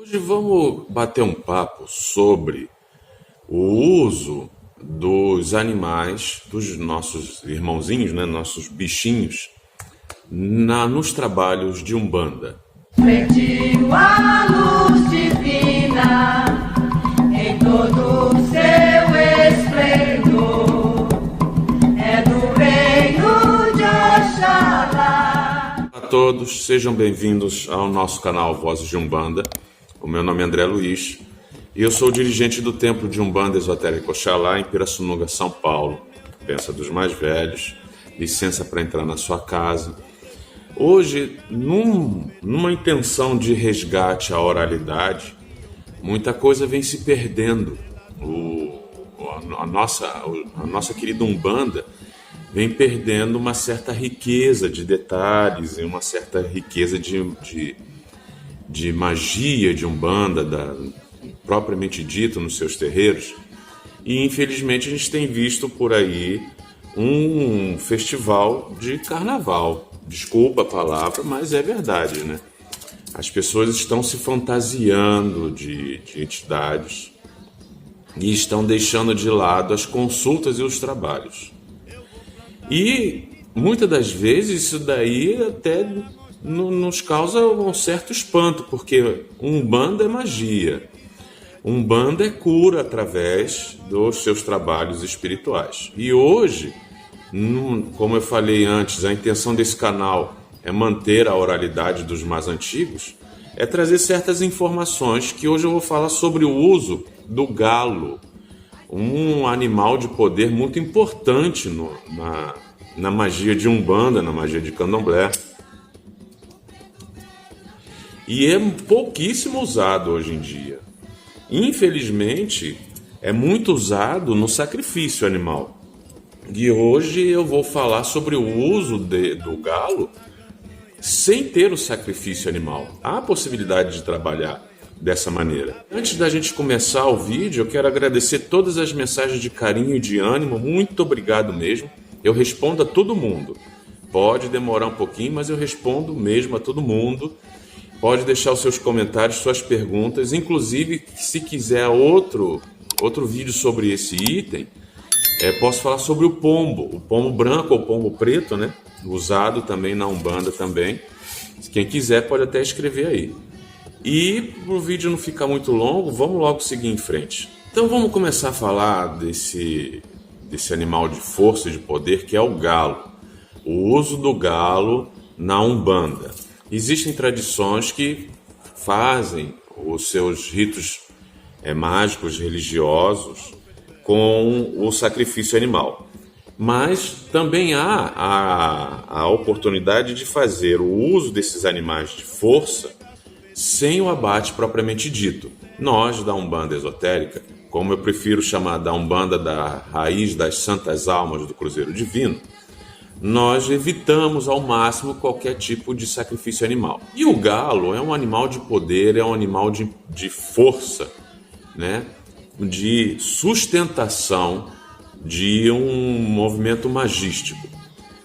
Hoje vamos bater um papo sobre o uso dos animais, dos nossos irmãozinhos, né, nossos bichinhos, nos trabalhos de Umbanda. Refletiu a luz divina em todo o seu esplendor, é do reino de Oxalá. Olá a todos, sejam bem-vindos ao nosso canal Vozes de Umbanda. O meu nome é André Luiz e eu sou o dirigente do Templo de Umbanda Esotérica Oxalá em Pirassununga, São Paulo. Pensa dos mais velhos, licença para entrar na sua casa. Hoje, numa intenção de resgate à oralidade, muita coisa vem se perdendo. A nossa querida Umbanda vem perdendo uma certa riqueza de detalhes e uma certa riqueza de magia de Umbanda, propriamente dito, nos seus terreiros. E, infelizmente, a gente tem visto por aí um festival de carnaval. Desculpa a palavra, mas é verdade, né? As pessoas estão se fantasiando de entidades e estão deixando de lado as consultas e os trabalhos. E muitas das vezes isso daí até nos causa um certo espanto, porque Umbanda é magia. Umbanda é cura através dos seus trabalhos espirituais. E hoje, como eu falei antes, a intenção desse canal é manter a oralidade dos mais antigos, é trazer certas informações que hoje eu vou falar sobre o uso do galo, um animal de poder muito importante na magia de Umbanda, na magia de Candomblé. E é pouquíssimo usado hoje em dia. Infelizmente, é muito usado no sacrifício animal. E hoje eu vou falar sobre o uso do galo sem ter o sacrifício animal. Há a possibilidade de trabalhar dessa maneira. Antes da gente começar o vídeo, eu quero agradecer todas as mensagens de carinho e de ânimo. Muito obrigado mesmo. Eu respondo a todo mundo. Pode demorar um pouquinho, mas eu respondo mesmo a todo mundo. Pode deixar os seus comentários, suas perguntas. Inclusive, se quiser outro vídeo sobre esse item, posso falar sobre o pombo branco ou pombo preto, né? Usado também na Umbanda também. Quem quiser pode até escrever aí. E para o vídeo não ficar muito longo, vamos logo seguir em frente. Então vamos começar a falar desse animal de força e de poder que é o galo. O uso do galo na Umbanda. Existem tradições que fazem os seus ritos mágicos, religiosos, com o sacrifício animal. Mas também há a oportunidade de fazer o uso desses animais de força sem o abate propriamente dito. Nós, da Umbanda Esotérica, como eu prefiro chamar da Umbanda da Raiz das Santas Almas do Cruzeiro Divino, nós evitamos ao máximo qualquer tipo de sacrifício animal. E o galo é um animal de poder, é um animal de força, né? De sustentação de um movimento magístico.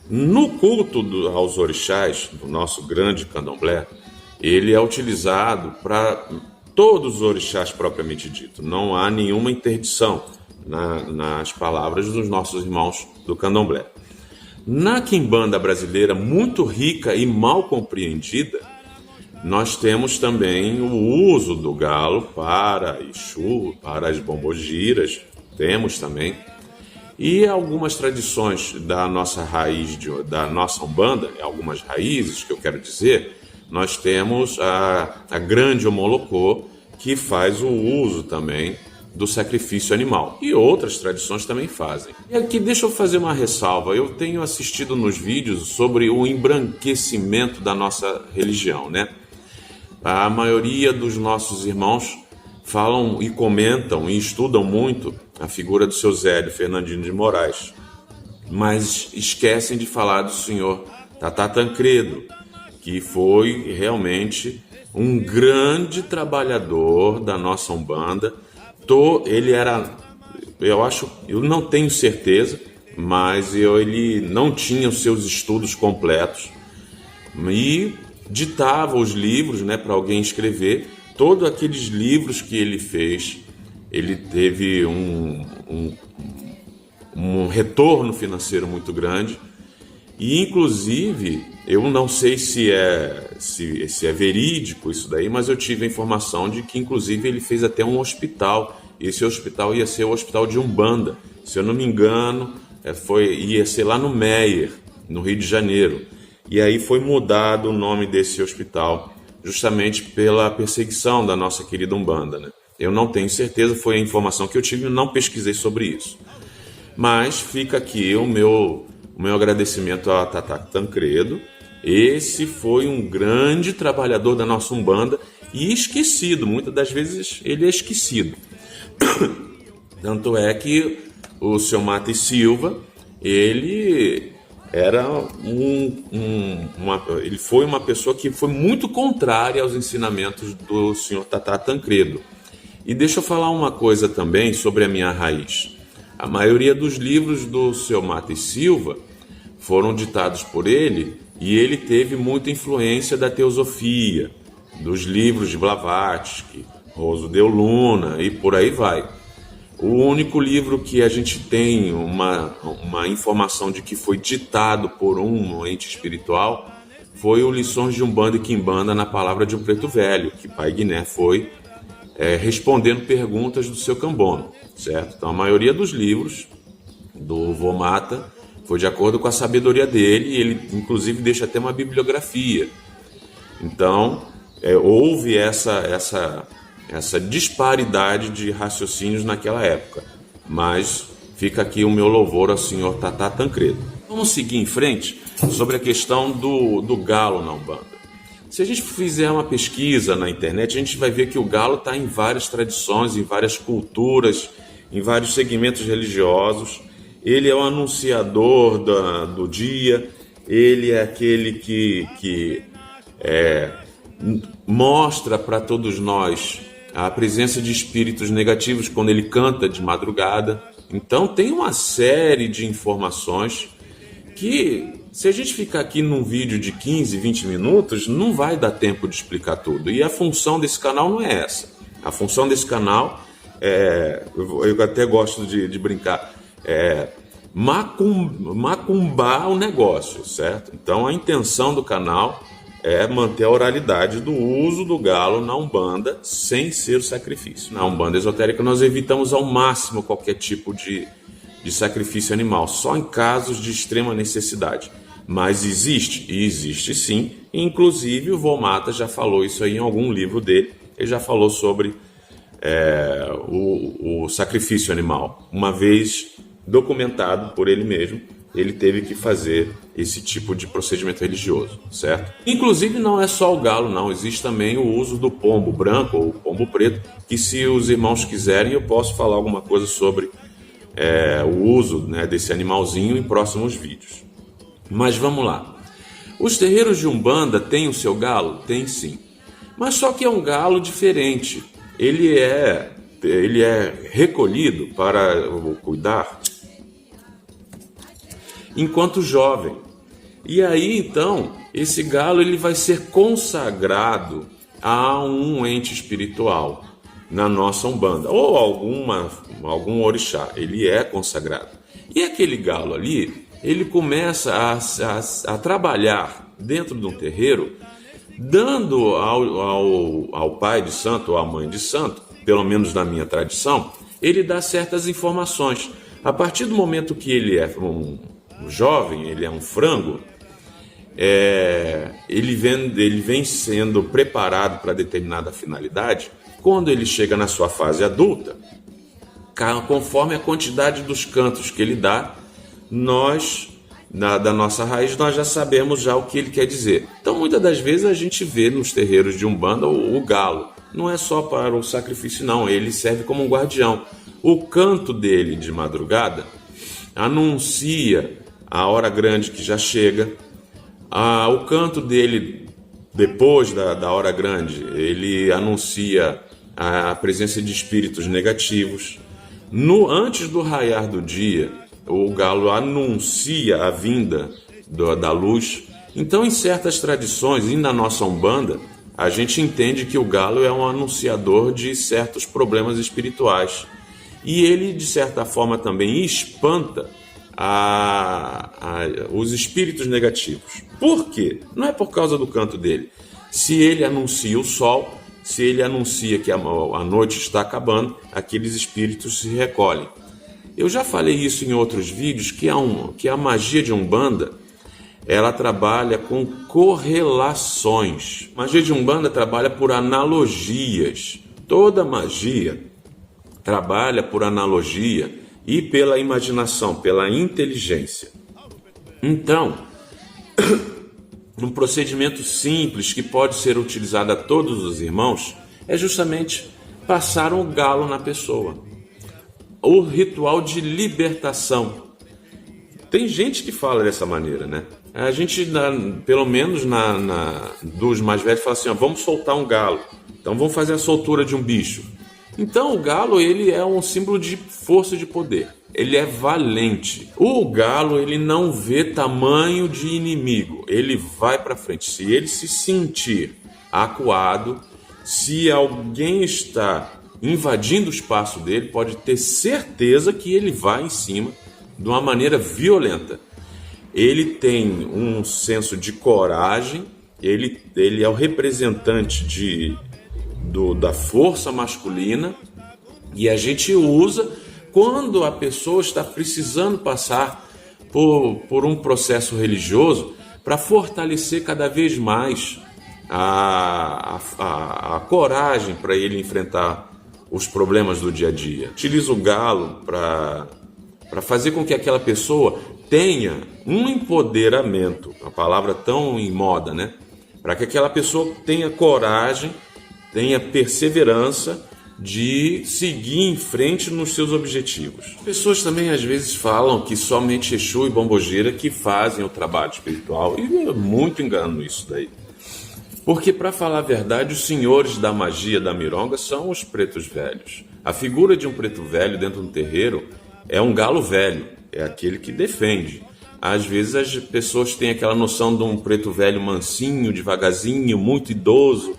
No culto aos orixás, do nosso grande candomblé, ele é utilizado para todos os orixás propriamente dito. Não há nenhuma interdição nas palavras dos nossos irmãos do candomblé. Na quimbanda brasileira, muito rica e mal compreendida, nós temos também o uso do galo para Exu, para as bombogiras, temos também. E algumas tradições da nossa raiz, da nossa Umbanda, algumas raízes que eu quero dizer, nós temos a grande Omolocô, que faz o uso também do sacrifício animal. E outras tradições também fazem. E aqui deixa eu fazer uma ressalva. Eu tenho assistido nos vídeos sobre o embranquecimento da nossa religião, né? A maioria dos nossos irmãos falam e comentam e estudam muito a figura do seu Zélio Fernandino de Moraes, mas esquecem de falar do senhor Tatá Tancredo, que foi realmente um grande trabalhador da nossa Umbanda. Ele era, eu não tenho certeza, mas ele não tinha os seus estudos completos e ditava os livros, né, para alguém escrever, todos aqueles livros que ele fez, ele teve um retorno financeiro muito grande. E, inclusive, eu não sei se é verídico isso daí, mas eu tive a informação de que, inclusive, ele fez até um hospital. Esse hospital ia ser o Hospital de Umbanda. Se eu não me engano, ia ser lá no Meier, no Rio de Janeiro. E aí foi mudado o nome desse hospital, justamente pela perseguição da nossa querida Umbanda, né? Eu não tenho certeza, foi a informação que eu tive, eu não pesquisei sobre isso. Mas fica aqui o meu agradecimento a Tatá Tancredo. Esse foi um grande trabalhador da nossa Umbanda e esquecido. Muitas das vezes ele é esquecido. Tanto é que o seu Mata e Silva, ele era ele foi uma pessoa que foi muito contrária aos ensinamentos do senhor Tatá Tancredo. E deixa eu falar uma coisa também sobre a minha raiz. A maioria dos livros do seu Mata e Silva foram ditados por ele, e ele teve muita influência da teosofia, dos livros de Blavatsky, Roso de Luna e por aí vai. O único livro que a gente tem uma informação de que foi ditado por um ente espiritual foi o Lições de Umbanda e Quimbanda na Palavra de um Preto Velho, que Pai Guiné foi respondendo perguntas do seu Cambono, certo? Então a maioria dos livros do Vô Mata foi de acordo com a sabedoria dele, e ele inclusive deixa até uma bibliografia. Então houve essa disparidade de raciocínios naquela época, mas fica aqui o meu louvor ao senhor Tatá Tancredo. Vamos seguir em frente sobre a questão do galo na Umbanda. Se a gente fizer uma pesquisa na internet, a gente vai ver que o galo está em várias tradições, em várias culturas, em vários segmentos religiosos. Ele é o anunciador do dia, ele é aquele que mostra para todos nós a presença de espíritos negativos quando ele canta de madrugada. Então tem uma série de informações que, se a gente ficar aqui num vídeo de 15, 20 minutos, não vai dar tempo de explicar tudo. E a função desse canal não é essa. A função desse canal eu até gosto de brincar, macumbar o negócio, certo? Então a intenção do canal é manter a oralidade do uso do galo na Umbanda sem ser o sacrifício. Na Umbanda esotérica nós evitamos ao máximo qualquer tipo de sacrifício animal, só em casos de extrema necessidade. Mas existe sim. Inclusive o Vô Mata já falou isso aí em algum livro dele. Ele já falou sobre o sacrifício animal. Uma vez documentado por ele mesmo, ele teve que fazer esse tipo de procedimento religioso, certo? Inclusive não é só o galo, não. Existe também o uso do pombo branco ou pombo preto, que se os irmãos quiserem eu posso falar alguma coisa sobre o uso, né, desse animalzinho em próximos vídeos. Mas vamos lá. Os terreiros de Umbanda têm o seu galo? Tem sim. Mas só que é um galo diferente. Ele é recolhido para cuidar enquanto jovem. E aí, então, esse galo ele vai ser consagrado a um ente espiritual na nossa Umbanda, ou algum orixá. Ele é consagrado. E aquele galo ali, ele começa a trabalhar dentro de um terreiro, dando ao pai de santo ou à mãe de santo, pelo menos na minha tradição, ele dá certas informações. A partir do momento que ele é um jovem, ele é um frango, ele vem sendo preparado para determinada finalidade. Quando ele chega na sua fase adulta, conforme a quantidade dos cantos que ele dá, nós, da nossa raiz, nós já sabemos já o que ele quer dizer. Então, muitas das vezes a gente vê nos terreiros de Umbanda o galo. Não é só para o sacrifício, não. Ele serve como um guardião. O canto dele de madrugada anuncia a hora grande que já chega. O canto dele depois da hora grande, ele anuncia a presença de espíritos negativos. Antes do raiar do dia, o galo anuncia a vinda da luz. Então, em certas tradições, e na nossa Umbanda, a gente entende que o galo é um anunciador de certos problemas espirituais. E ele, de certa forma, também espanta os espíritos negativos. Por quê? Não é por causa do canto dele. Se ele anuncia o sol, se ele anuncia que a noite está acabando, aqueles espíritos se recolhem. Eu já falei isso em outros vídeos, que a magia de Umbanda, ela trabalha com correlações. A magia de Umbanda trabalha por analogias. Toda magia trabalha por analogia e pela imaginação, pela inteligência. Então, um procedimento simples que pode ser utilizado a todos os irmãos é justamente passar um galo na pessoa. O ritual de libertação. Tem gente que fala dessa maneira, né? A gente, pelo menos dos mais velhos, fala assim, ó, vamos soltar um galo. Então vamos fazer a soltura de um bicho. Então o galo, ele é um símbolo de força e de poder. Ele é valente. O galo, ele não vê tamanho de inimigo. Ele vai para frente. Se ele se sentir acuado, se alguém está invadindo o espaço dele, pode ter certeza que ele vai em cima de uma maneira violenta. Ele tem um senso de coragem, ele é o representante da força masculina, e a gente usa quando a pessoa está precisando passar por um processo religioso para fortalecer cada vez mais a coragem para ele enfrentar os problemas do dia a dia. Utiliza o galo para fazer com que aquela pessoa tenha um empoderamento, uma palavra tão em moda, né? Para que aquela pessoa tenha coragem, tenha perseverança de seguir em frente nos seus objetivos. As pessoas também às vezes falam que somente Exu e Bombogeira que fazem o trabalho espiritual, e é muito engano isso daí. Porque, para falar a verdade, os senhores da magia da mironga são os pretos velhos. A figura de um preto velho dentro do terreiro é um galo velho, é aquele que defende. Às vezes as pessoas têm aquela noção de um preto velho mansinho, devagarzinho, muito idoso,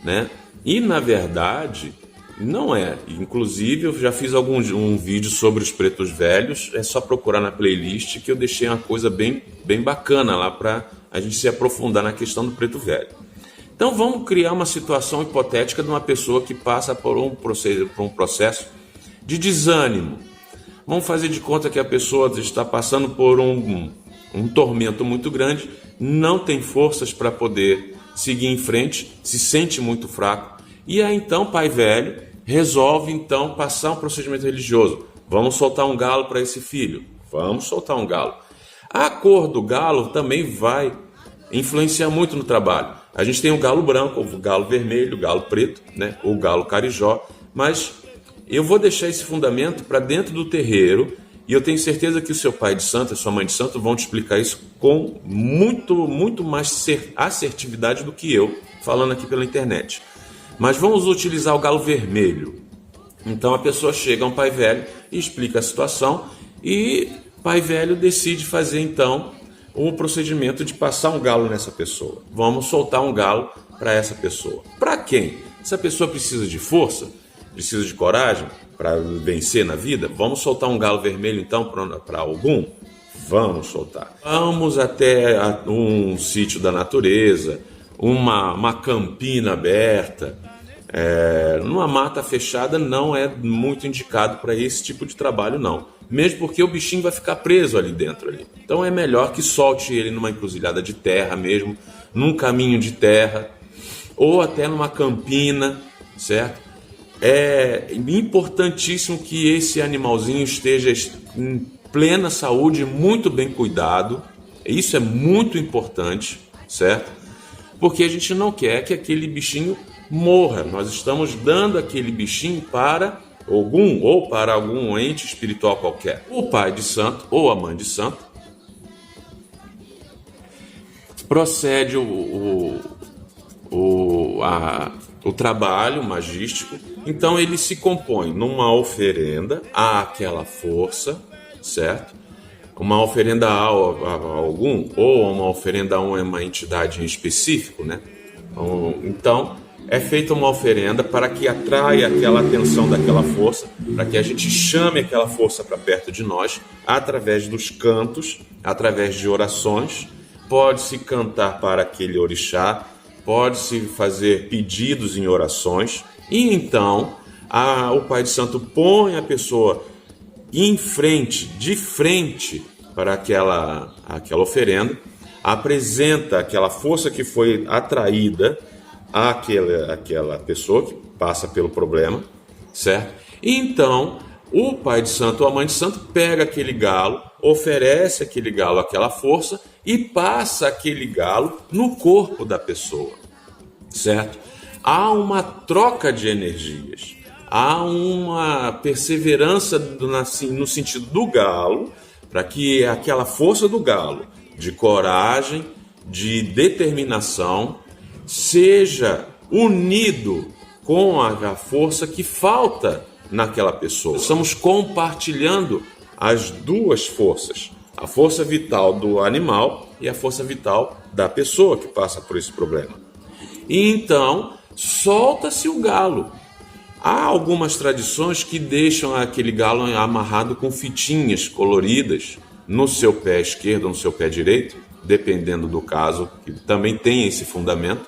né? E, na verdade, não é. Inclusive, eu já fiz um vídeo sobre os pretos velhos, é só procurar na playlist que eu deixei uma coisa bem bacana lá para a gente se aprofundar na questão do preto velho. Então vamos criar uma situação hipotética de uma pessoa que passa por um processo de desânimo. Vamos fazer de conta que a pessoa está passando por um tormento muito grande, não tem forças para poder seguir em frente, se sente muito fraco. E aí então pai velho resolve então passar um procedimento religioso. Vamos soltar um galo para esse filho. Vamos soltar um galo. A cor do galo também vai influenciar muito no trabalho. A gente tem o galo branco, o galo vermelho, o galo preto, né? O galo carijó, mas eu vou deixar esse fundamento para dentro do terreiro e eu tenho certeza que o seu pai de santo e sua mãe de santo vão te explicar isso com muito mais assertividade do que eu, falando aqui pela internet. Mas vamos utilizar o galo vermelho. Então a pessoa chega a um pai velho e explica a situação e pai velho decide fazer então o procedimento de passar um galo nessa pessoa. Vamos soltar um galo para essa pessoa. Para quem? Essa pessoa precisa de força, precisa de coragem para vencer na vida. Vamos soltar um galo vermelho então para algum? Vamos soltar. Vamos até um sítio da natureza, uma campina aberta. Numa mata fechada não é muito indicado para esse tipo de trabalho não. Mesmo porque o bichinho vai ficar preso ali dentro. Então é melhor que solte ele numa encruzilhada de terra mesmo, num caminho de terra, ou até numa campina, certo? É importantíssimo que esse animalzinho esteja em plena saúde, muito bem cuidado. Isso é muito importante, certo? Porque a gente não quer que aquele bichinho morra. Nós estamos dando aquele bichinho para algum ente espiritual qualquer. O pai de santo ou a mãe de santo procede o trabalho magístico. Então ele se compõe numa oferenda àquela força, certo? Uma oferenda a algum, ou uma oferenda a uma entidade em específico, né? Então, é feita uma oferenda para que atraia aquela atenção daquela força, para que a gente chame aquela força para perto de nós, através dos cantos, através de orações. Pode-se cantar para aquele orixá, pode-se fazer pedidos em orações, e então o Pai de Santo põe a pessoa de frente para aquela oferenda, apresenta aquela força que foi atraída àquela pessoa que passa pelo problema, certo? E então o Pai de Santo ou a Mãe de Santo pega aquele galo, oferece aquele galo àquela força e passa aquele galo no corpo da pessoa, certo? Há uma troca de energias, há uma perseverança no sentido do galo, para que aquela força do galo, de coragem, de determinação, seja unido com a força que falta naquela pessoa. Estamos compartilhando as duas forças, a força vital do animal e a força vital da pessoa que passa por esse problema. E então, solta-se o galo. Há algumas tradições que deixam aquele galo amarrado com fitinhas coloridas no seu pé esquerdo ou no seu pé direito, dependendo do caso, que também tem esse fundamento.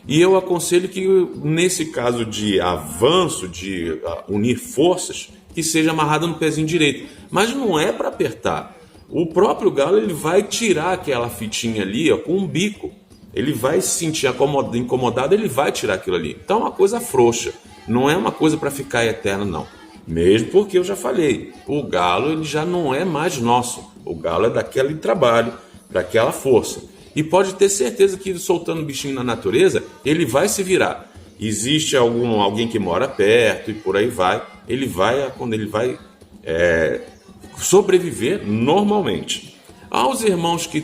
E eu aconselho que, nesse caso de avanço, de unir forças, que seja amarrado no pezinho direito. Mas não é para apertar. O próprio galo ele vai tirar aquela fitinha ali com um bico. Ele vai se sentir incomodado, ele vai tirar aquilo ali. Então é uma coisa frouxa. Não é uma coisa para ficar eterna, não. Mesmo porque eu já falei, o galo ele já não é mais nosso. O galo é daquele trabalho, daquela força. E pode ter certeza que soltando o bichinho na natureza, ele vai se virar. Existe alguém que mora perto e por aí vai. Quando ele vai sobreviver normalmente. Aos irmãos que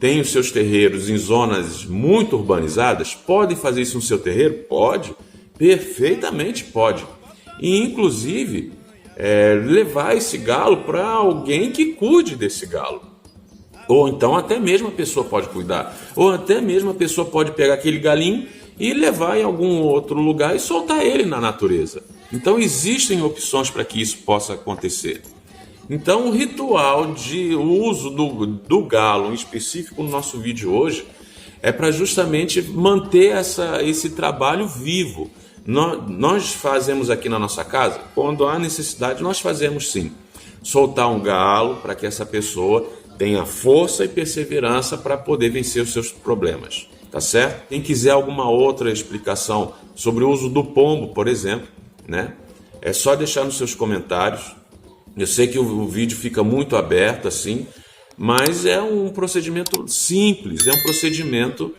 têm os seus terreiros em zonas muito urbanizadas, podem fazer isso no seu terreiro? Pode. Perfeitamente pode. E inclusive levar esse galo para alguém que cuide desse galo. Ou então até mesmo a pessoa pode cuidar. Ou até mesmo a pessoa pode pegar aquele galinho e levar em algum outro lugar e soltar ele na natureza. Então existem opções para que isso possa acontecer. Então o ritual de uso do galo, em específico no nosso vídeo hoje, é para justamente manter esse trabalho vivo. Nós fazemos aqui na nossa casa, quando há necessidade, nós fazemos sim. Soltar um galo para que essa pessoa tenha força e perseverança para poder vencer os seus problemas, tá certo? Quem quiser alguma outra explicação sobre o uso do pombo, por exemplo, né? É só deixar nos seus comentários. Eu sei que o vídeo fica muito aberto assim, mas é um procedimento simples, é um procedimento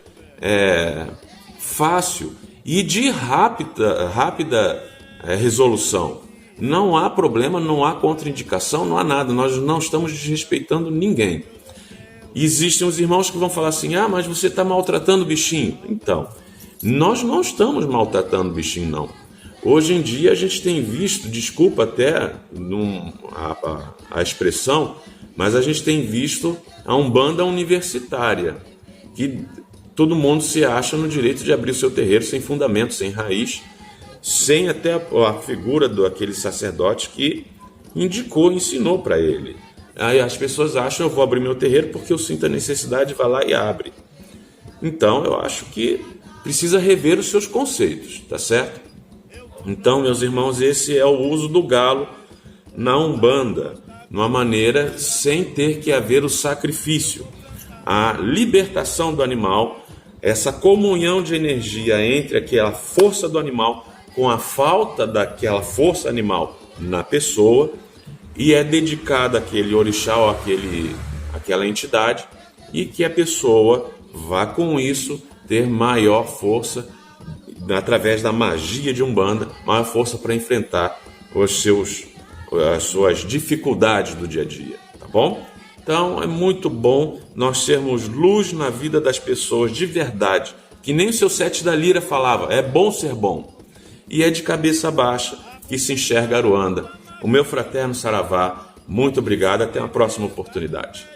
fácil e de rápida resolução. Não há problema, não há contraindicação, não há nada. Nós não estamos desrespeitando ninguém. Existem os irmãos que vão falar assim, mas você está maltratando o bichinho. Então, nós não estamos maltratando o bichinho, não. Hoje em dia a gente tem visto, desculpa até a expressão, mas a gente tem visto a Umbanda universitária, que todo mundo se acha no direito de abrir o seu terreiro sem fundamento, sem raiz, sem até a figura daquele sacerdote que ensinou para ele. Aí as pessoas acham, eu vou abrir meu terreiro porque eu sinto a necessidade, vai lá e abre. Então eu acho que precisa rever os seus conceitos, tá certo? Então, meus irmãos, esse é o uso do galo na Umbanda, de uma maneira sem ter que haver o sacrifício. A libertação do animal, essa comunhão de energia entre aquela força do animal com a falta daquela força animal na pessoa, e é dedicada àquele orixá ou àquela entidade, e que a pessoa vá com isso ter maior força, através da magia de Umbanda, maior força para enfrentar as suas dificuldades do dia a dia, tá bom? Então é muito bom nós sermos luz na vida das pessoas de verdade, que nem o seu Sete da Lira falava, é bom ser bom. E é de cabeça baixa que se enxerga Aruanda. O meu fraterno Saravá, muito obrigado, até a próxima oportunidade.